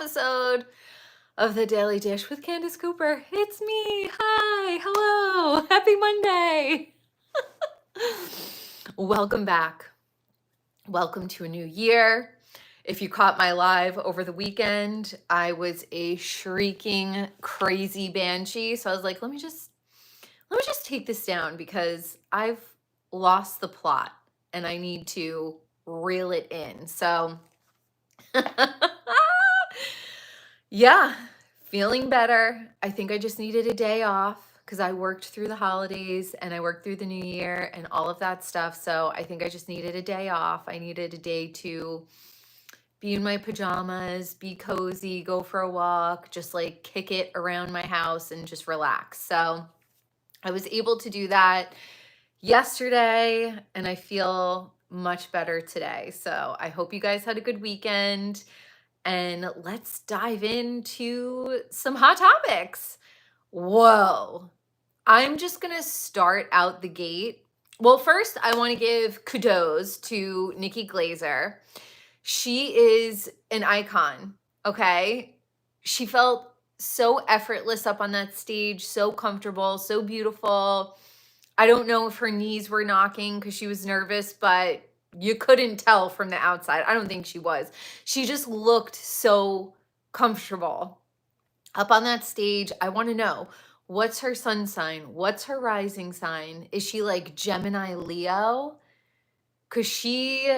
episode of The Daily Dish with Candace Cooper. It's me. Hi. Hello. Happy Monday. Welcome back. Welcome to a new year. If you caught my live over the weekend, I was a shrieking, crazy banshee. So I was like, let me just take this down because I've lost the plot and I need to reel it in. So yeah, feeling better. I think I just needed a day off because I worked through the holidays and I worked through the new year and all of that stuff. So I think I just needed a day off. I needed a day to be in my pajamas, be cozy, go for a walk, just like kick it around my house and just relax. So I was able to do that yesterday and I feel much better today. So I hope you guys had a good weekend. And let's dive into some hot topics. Whoa. I'm just going to start out the gate. Well, first, I want to give kudos to Nikki Glaser. She is an icon, okay? She felt so effortless up on that stage, so comfortable, so beautiful. I don't know if her knees were knocking because she was nervous, but you couldn't tell from the outside. I don't think she was. She just looked so comfortable up on that stage. I want to know, what's her sun sign? What's her rising sign? Is she like Gemini Leo? Because she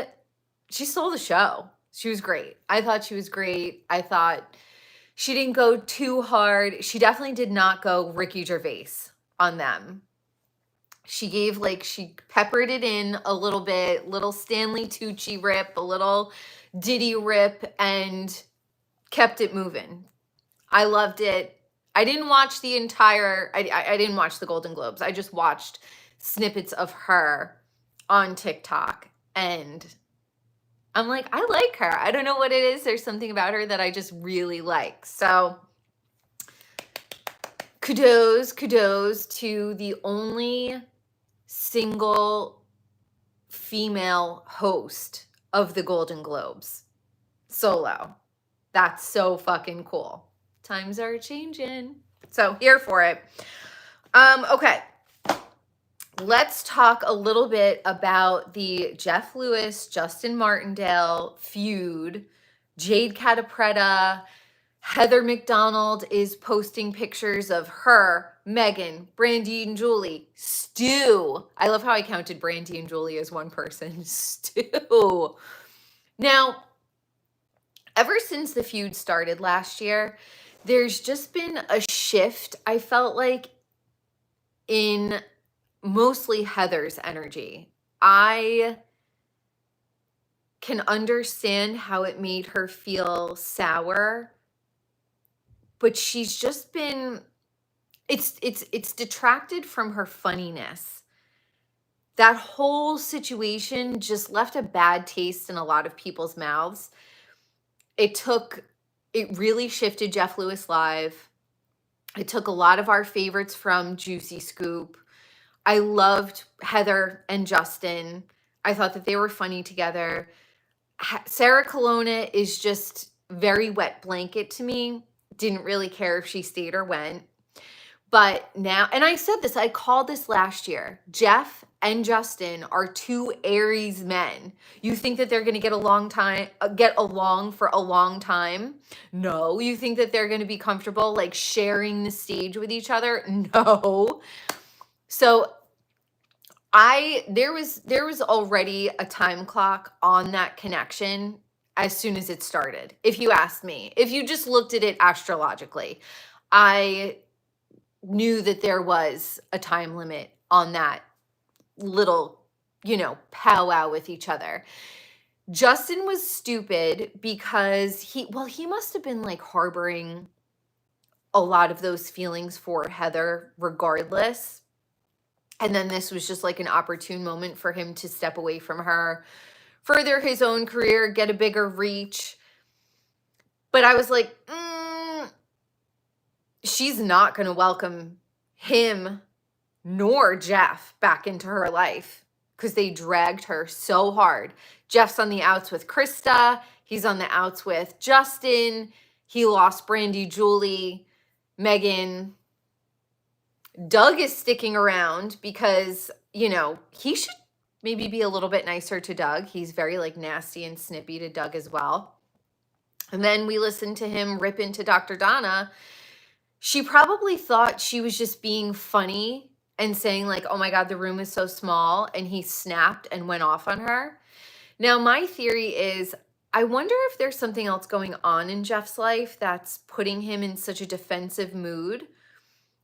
stole the show. She was great. I thought she was great. I thought she didn't go too hard. She definitely did not go Ricky Gervais on them. She peppered it in a little bit, little Stanley Tucci rip, a little Diddy rip, and kept it moving. I loved it. I didn't watch the entire, I didn't watch the Golden Globes. I just watched snippets of her on TikTok, and I'm like, I like her. I don't know what it is. There's something about her that I just really like. So kudos to the only single female host of the Golden Globes. Solo. That's so fucking cool. Times are changing. So here for it. Okay. Let's talk a little bit about the Jeff Lewis, Justin Martindale feud. Jade Catapretta, Heather McDonald is posting pictures of her, Megan, Brandy and Julie, Stu. I love how I counted Brandy and Julie as one person. Stu. Now, ever since the feud started last year, there's just been a shift, I felt like, in mostly Heather's energy. I can understand how it made her feel sour, but she's just been, it's detracted from her funniness. That whole situation just left a bad taste in a lot of people's mouths. It really shifted Jeff Lewis Live. It took a lot of our favorites from Juicy Scoop. I loved Heather and Justin. I thought that they were funny together. Sarah Colonna is just very wet blanket to me. Didn't really care if she stayed or went. But now, and I said this, I called this last year. Jeff and Justin are two Aries men. You think that they're going to get along for a long time? No. You think that they're going to be comfortable like sharing the stage with each other? No. So there was already a time clock on that connection as soon as it started. If you asked me, if you just looked at it astrologically, I knew that there was a time limit on that little, powwow with each other. Justin was stupid because he must have been like harboring a lot of those feelings for Heather regardless. And then this was just like an opportune moment for him to step away from her, further his own career, get a bigger reach. But I was like, she's not going to welcome him nor Jeff back into her life because they dragged her so hard. Jeff's on the outs with Krista. He's on the outs with Justin. He lost Brandy, Julie, Megan. Doug is sticking around because, he should maybe be a little bit nicer to Doug. He's very like nasty and snippy to Doug as well. And then we listened to him rip into Dr. Donna. She probably thought she was just being funny and saying like, oh my God, the room is so small. And he snapped and went off on her. Now, my theory is, I wonder if there's something else going on in Jeff's life that's putting him in such a defensive mood.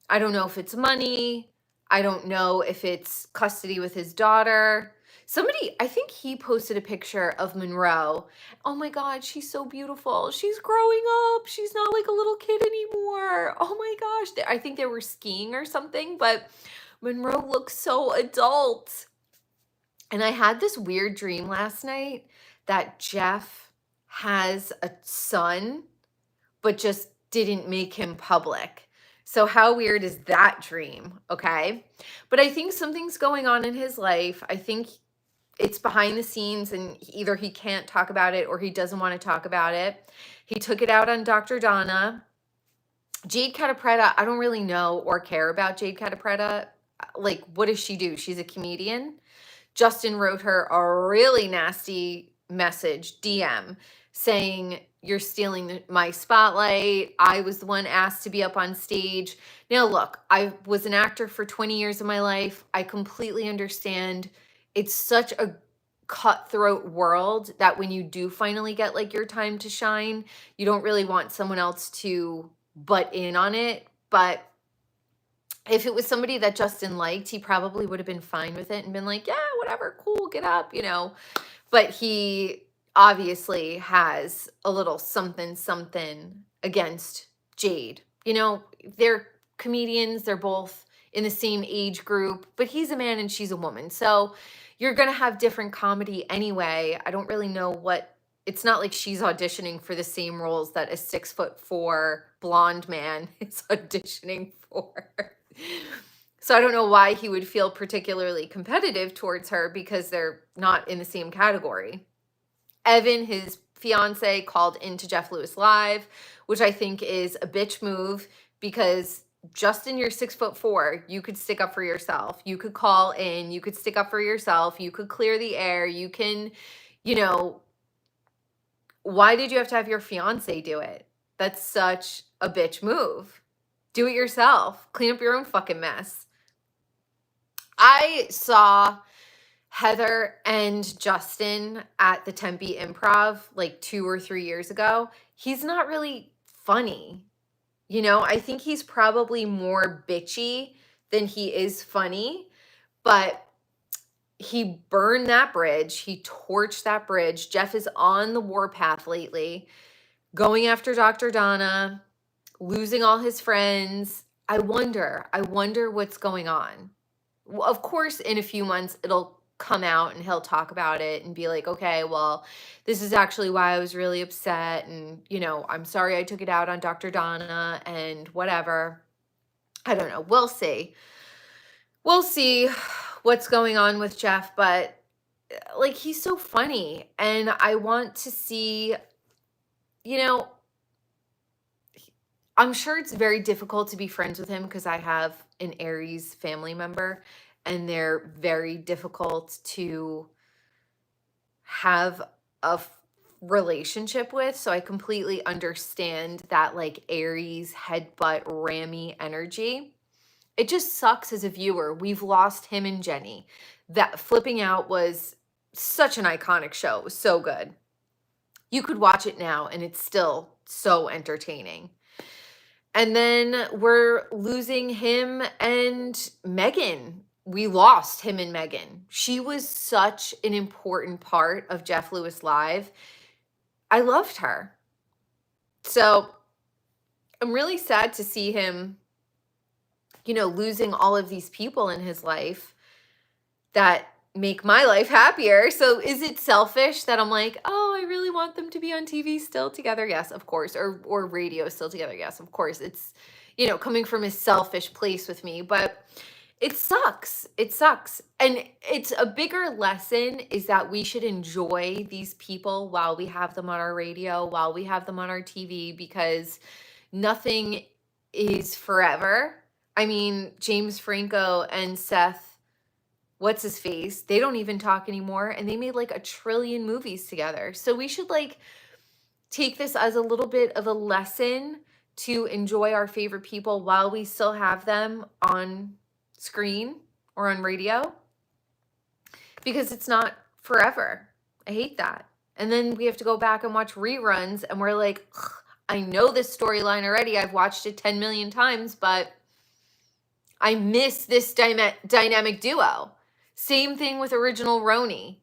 I don't know if it's money. I don't know if it's custody with his daughter. Somebody, I think he posted a picture of Monroe. Oh my God, she's so beautiful. She's growing up. She's not like a little kid anymore. Oh my gosh. I think they were skiing or something, but Monroe looks so adult. And I had this weird dream last night that Jeff has a son, but just didn't make him public. So how weird is that dream? Okay. But I think something's going on in his life. I think it's behind the scenes and either he can't talk about it or he doesn't want to talk about it. He took it out on Dr. Donna. Jade Catapretta, I don't really know or care about Jade Catapretta. Like, what does she do? She's a comedian. Justin wrote her a really nasty message, DM, saying, you're stealing my spotlight. I was the one asked to be up on stage. Now, look, I was an actor for 20 years of my life. I completely understand. It's such a cutthroat world that when you do finally get like your time to shine, you don't really want someone else to butt in on it. But if it was somebody that Justin liked, he probably would have been fine with it and been like, yeah, whatever, cool, get up, But he obviously has a little something against Jade. They're comedians, they're both in the same age group, but he's a man and she's a woman. So you're going to have different comedy anyway. I don't really know it's not like she's auditioning for the same roles that a 6'4" blonde man is auditioning for. So I don't know why he would feel particularly competitive towards her because they're not in the same category. Evan, his fiance, called into Jeff Lewis Live, which I think is a bitch move because Justin, you're 6'4". You could stick up for yourself. You could call in. You could stick up for yourself. You could clear the air. You can, why did you have to have your fiance do it? That's such a bitch move. Do it yourself. Clean up your own fucking mess. I saw Heather and Justin at the Tempe Improv like 2 or 3 years ago. He's not really funny. I think he's probably more bitchy than he is funny, but he burned that bridge. He torched that bridge. Jeff is on the warpath lately, going after Dr. Donna, losing all his friends. I wonder what's going on. Well, of course, in a few months, it'll come out and he'll talk about it and be like, okay, well, this is actually why I was really upset. And, I'm sorry I took it out on Dr. Donna and whatever. I don't know. We'll see. We'll see what's going on with Jeff, but like, he's so funny. And I want to see, I'm sure it's very difficult to be friends with him because I have an Aries family member and they're very difficult to have a relationship with. So I completely understand that like Aries headbutt rammy energy. It just sucks as a viewer. We've lost him and Jenny. That Flipping Out was such an iconic show. It was so good. You could watch it now and it's still so entertaining. And then we're losing him and Megan. We lost him and Megan. She was such an important part of Jeff Lewis Live. I loved her. So I'm really sad to see him, losing all of these people in his life that make my life happier. So is it selfish that I'm like, oh, I really want them to be on TV still together? Yes, of course. Or radio still together? Yes, of course. It's, coming from a selfish place with me. But It sucks. It sucks. And it's a bigger lesson is that we should enjoy these people while we have them on our radio, while we have them on our TV, because nothing is forever. I mean, James Franco and Seth, what's his face? They don't even talk anymore, and they made like 1 trillion movies together. So we should like take this as a little bit of a lesson to enjoy our favorite people while we still have them on screen or on radio, because it's not forever. I hate that. And then we have to go back and watch reruns, and we're like, "Ugh, I know this storyline already. I've watched it 10 million times, but I miss this dynamic duo." Same thing with original Roni.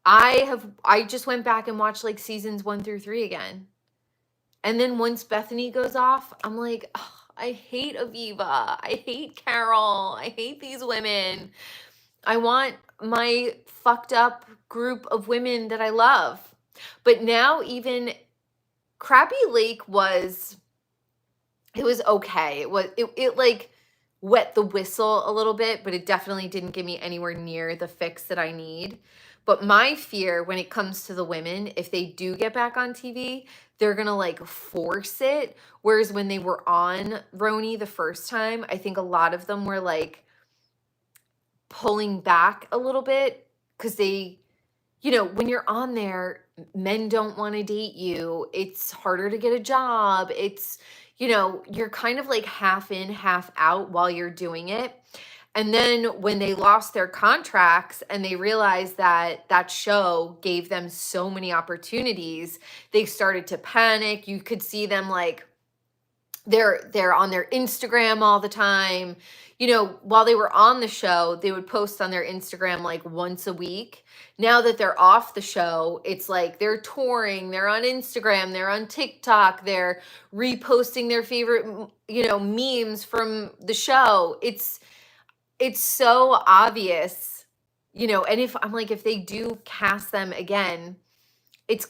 I just went back and watched like seasons 1 through 3 again. And then once Bethany goes off, I'm like, "Ugh, I hate Aviva. I hate Carol. I hate these women. I want my fucked up group of women that I love." But now even Crappy Lake was okay. It like wet the whistle a little bit, but it definitely didn't give me anywhere near the fix that I need. But my fear when it comes to the women, if they do get back on TV, they're gonna like force it. Whereas when they were on Roni the first time, I think a lot of them were like pulling back a little bit because they, when you're on there, men don't want to date you. It's harder to get a job. It's, you're kind of like half in, half out while you're doing it. And then when they lost their contracts and they realized that that show gave them so many opportunities, they started to panic. You could see them like they're on their Instagram all the time. While they were on the show, they would post on their Instagram like once a week. Now that they're off the show, it's like they're touring, they're on Instagram, they're on TikTok, they're reposting their favorite, memes from the show. It's so obvious, and if they do cast them again, it's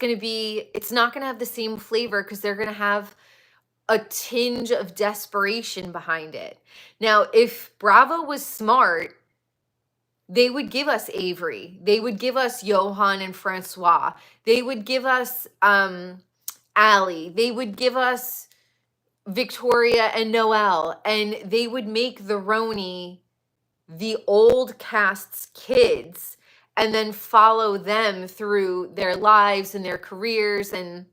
not going to have the same flavor because they're going to have a tinge of desperation behind it. Now, if Bravo was smart, they would give us Avery. They would give us Johan and Francois. They would give us Allie. They would give us Victoria and Noelle. And they would make the Roni the old cast's kids and then follow them through their lives and their careers, and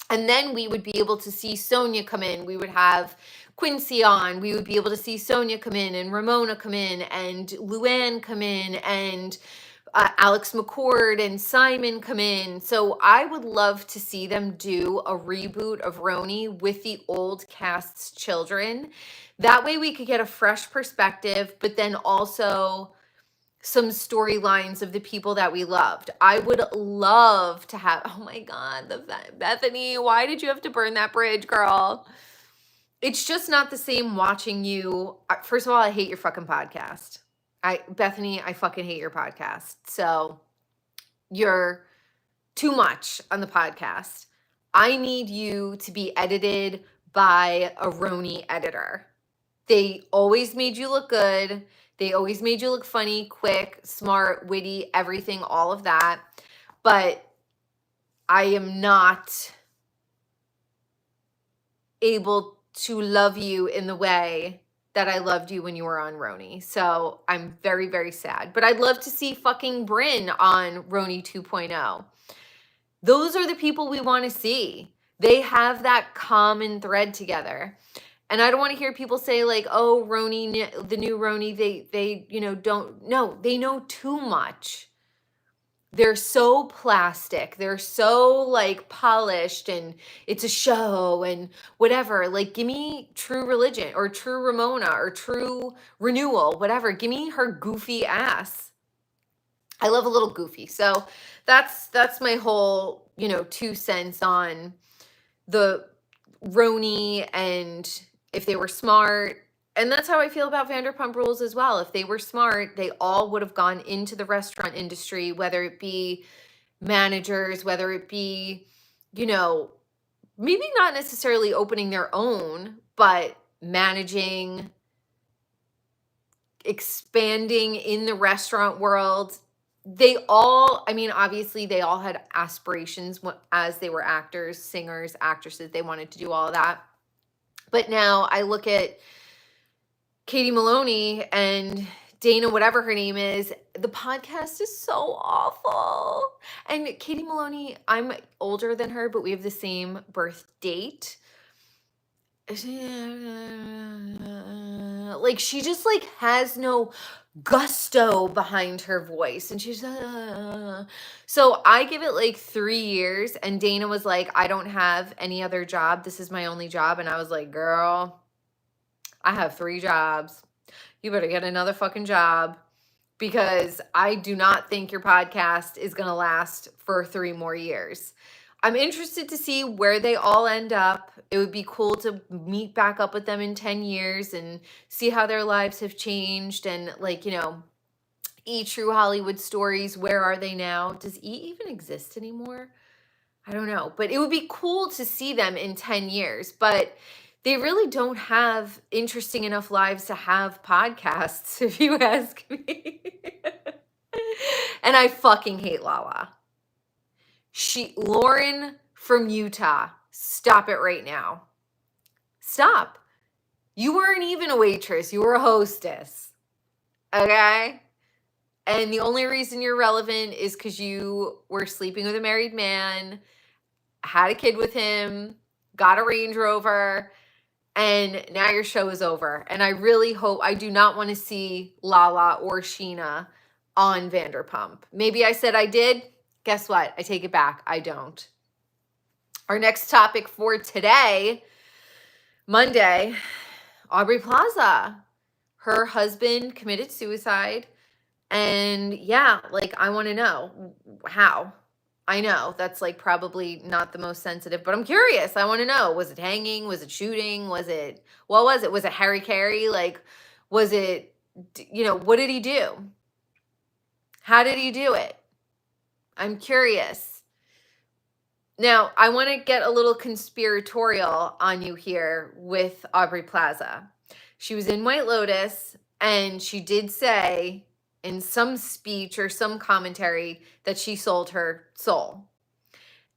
then we would be able to see Sonia come in. We would have Quincy on. We would be able to see Sonia come in and Ramona come in and Luann come in and Alex McCord and Simon come in. So I would love to see them do a reboot of Roni with the old cast's children. That way we could get a fresh perspective, but then also some storylines of the people that we loved. I would love to have, oh my God, Bethany, why did you have to burn that bridge, girl? It's just not the same watching you. First of all, I hate your fucking podcast. Bethany, I fucking hate your podcast. So you're too much on the podcast. I need you to be edited by a Roni editor. They always made you look good. They always made you look funny, quick, smart, witty, everything, all of that. But I am not able to love you in the way that I loved you when you were on Roni. So I'm very, very sad. But I'd love to see fucking Brynn on Roni 2.0. Those are the people we want to see. They have that common thread together. And I don't want to hear people say like, oh, Roni, the new Roni, they don't know. They know too much. They're so plastic. They're so like polished and it's a show and whatever. Like, give me True Religion or True Ramona or True Renewal, whatever. Give me her goofy ass. I love a little goofy. So that's my whole, 2 cents on the Roni and if they were smart. And that's how I feel about Vanderpump Rules as well. If they were smart, they all would have gone into the restaurant industry, whether it be managers, whether it be, maybe not necessarily opening their own, but managing expanding in the restaurant world. They all, I mean, obviously they all had aspirations as they were actors, singers, actresses. They wanted to do all of that. But now I look at Katie Maloney and Dana, whatever her name is, the podcast is so awful. And Katie Maloney, I'm older than her, but we have the same birth date. Like, she just like has no gusto behind her voice, and she's so I give it like 3 years, and Dana was like, I don't have any other job, this is my only job. And I was like, girl, I have 3 jobs, you better get another fucking job, because I do not think your podcast is gonna last for 3 more years. I'm interested to see where they all end up. It would be cool to meet back up with them in 10 years and see how their lives have changed, and like, you know, E! True Hollywood Stories, where are they now? Does E! even exist anymore? I don't know, but it would be cool to see them in 10 years, but they really don't have interesting enough lives to have podcasts, if you ask me. And I fucking hate Lala. Lauren from Utah, stop it right now. Stop. You weren't even a waitress. You were a hostess. Okay? And the only reason you're relevant is because you were sleeping with a married man, had a kid with him, got a Range Rover, and now your show is over. And I really hope, I do not want to see Lala or Sheena on Vanderpump. Maybe I said I did. Guess what? I take it back. I don't. Our next topic for today, Monday, Aubrey Plaza. Her husband committed suicide. And yeah, like, I want to know how. I know that's like probably not the most sensitive, but I'm curious. I want to know, was it hanging? Was it shooting? Was it, what was it? Was it Harry Carey? Like, was it, you know, what did he do? How did he do it? I'm curious. Now, I want to get a little conspiratorial on you here with Aubrey Plaza. She was in White Lotus, and she did say in some speech or some commentary that she sold her soul.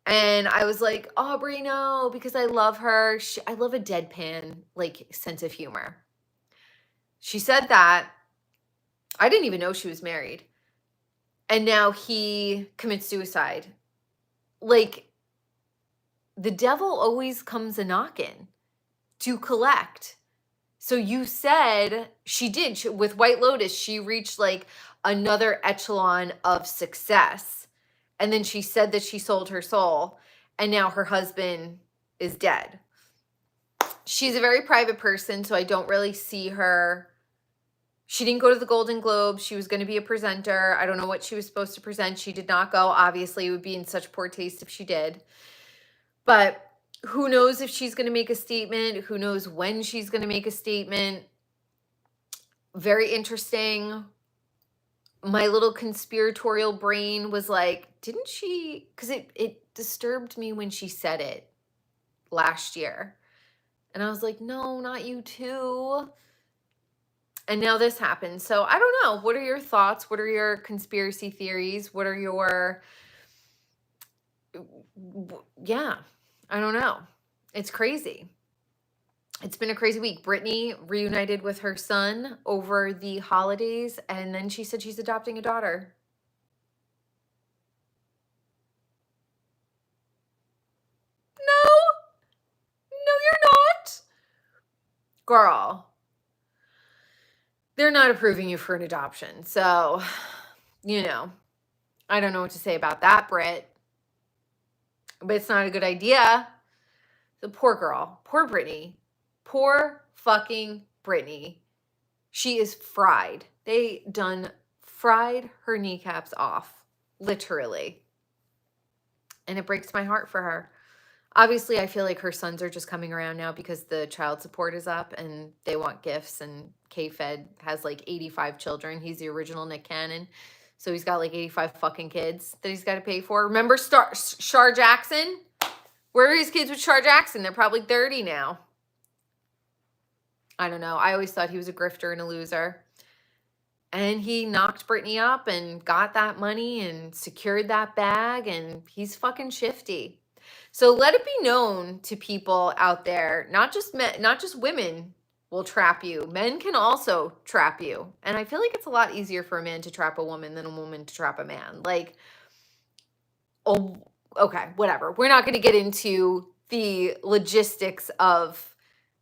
And I was like, Aubrey, no, because I love her. I love a deadpan, like, sense of humor. She said that. I didn't even know she was married. And now he commits suicide. Like, the devil always comes a knockin' to collect. So you said she did. With White Lotus, she reached like another echelon of success. And then she said that she sold her soul, and now her husband is dead. She's a very private person, so I don't really see her. She didn't go to the Golden Globes. She was going to be a presenter. I don't know what she was supposed to present. She did not go. Obviously, it would be in such poor taste if she did. But who knows if she's going to make a statement? Who knows when she's going to make a statement? Very interesting. My little conspiratorial brain was like, didn't she? Because it disturbed me when she said it last year. And I was like, no, not you too. And now this happened. So I don't know. What are your thoughts? What are your conspiracy theories? What are your... Yeah, I don't know. It's crazy. It's been a crazy week. Britney reunited with her son over the holidays, and then she said she's adopting a daughter. No, you're not. Girl, they're not approving you for an adoption. So, you know, I don't know what to say about that, Brit. But it's not a good idea. The poor girl, poor Britney, poor fucking Britney. She is fried. They done fried her kneecaps off, literally. And it breaks my heart for her. Obviously, I feel like her sons are just coming around now because the child support is up and they want gifts, and K-Fed has like 85 children. He's the original Nick Cannon. So he's got like 85 fucking kids that he's got to pay for. Remember Shar Jackson? Where are his kids with Shar Jackson? They're probably 30 now. I don't know. I always thought he was a grifter and a loser. And he knocked Britney up and got that money and secured that bag, and he's fucking shifty. So let it be known to people out there, not just men, not just women will trap you. Men can also trap you. And I feel like it's a lot easier for a man to trap a woman than a woman to trap a man. Like, oh, okay, whatever. We're not going to get into the logistics of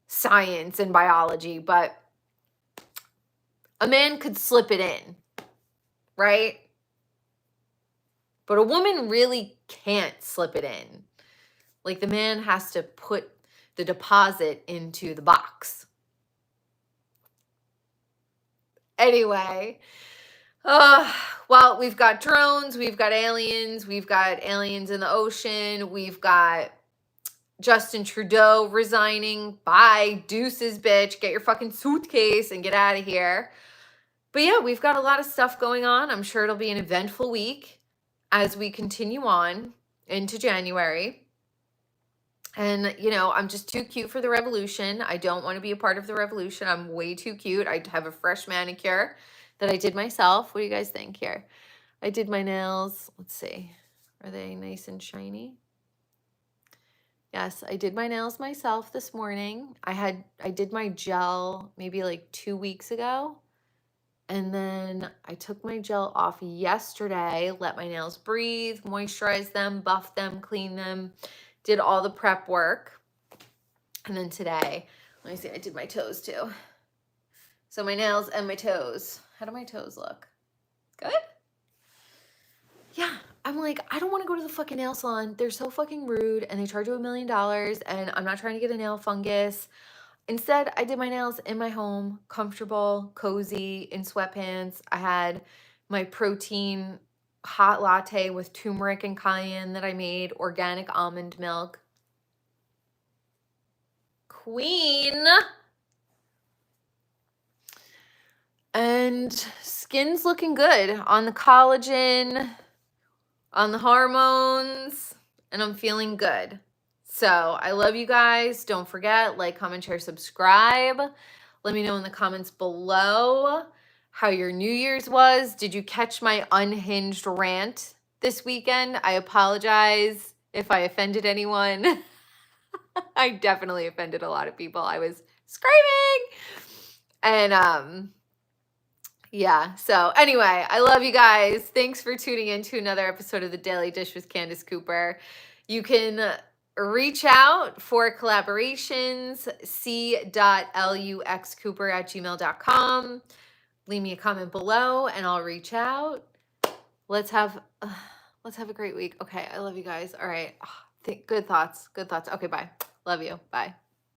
science and biology, but a man could slip it in, right? But a woman really can't slip it in. Like, the man has to put the deposit into the box. Anyway, well, we've got drones, we've got aliens in the ocean, we've got Justin Trudeau resigning. Bye, deuces, bitch. Get your fucking suitcase and get out of here. But yeah, we've got a lot of stuff going on. I'm sure it'll be an eventful week as we continue on into January. And, you know, I'm just too cute for the revolution. I don't want to be a part of the revolution. I'm way too cute. I have a fresh manicure that I did myself. What do you guys think here? I did my nails. Let's see. Are they nice and shiny? Yes, I did my nails myself this morning. I did my gel maybe like 2 weeks ago. And then I took my gel off yesterday, let my nails breathe, moisturize them, buff them, clean them, did all the prep work. And then today, let me see, I did my toes too. So my nails and my toes. How do my toes look? Good? Yeah, I'm like, I don't want to go to the fucking nail salon. They're so fucking rude and they charge you $1 million and I'm not trying to get a nail fungus. Instead, I did my nails in my home, comfortable, cozy, in sweatpants. I had my protein hot latte with turmeric and cayenne that I made, organic almond milk. Queen. And skin's looking good on the collagen, on the hormones, and I'm feeling good. So I love you guys. Don't forget, like, comment, share, subscribe. Let me know in the comments below how your New Year's was. Did you catch my unhinged rant this weekend? I apologize if I offended anyone. I definitely offended a lot of people. I was screaming. And yeah, so anyway, I love you guys. Thanks for tuning in to another episode of The Daily Dish with Candace Cooper. You can reach out for collaborations, C.LuxCooper@gmail.com. Leave me a comment below and I'll reach out. Let's have a great week. Okay, I love you guys. All right. Good thoughts. Okay, bye. Love you. Bye.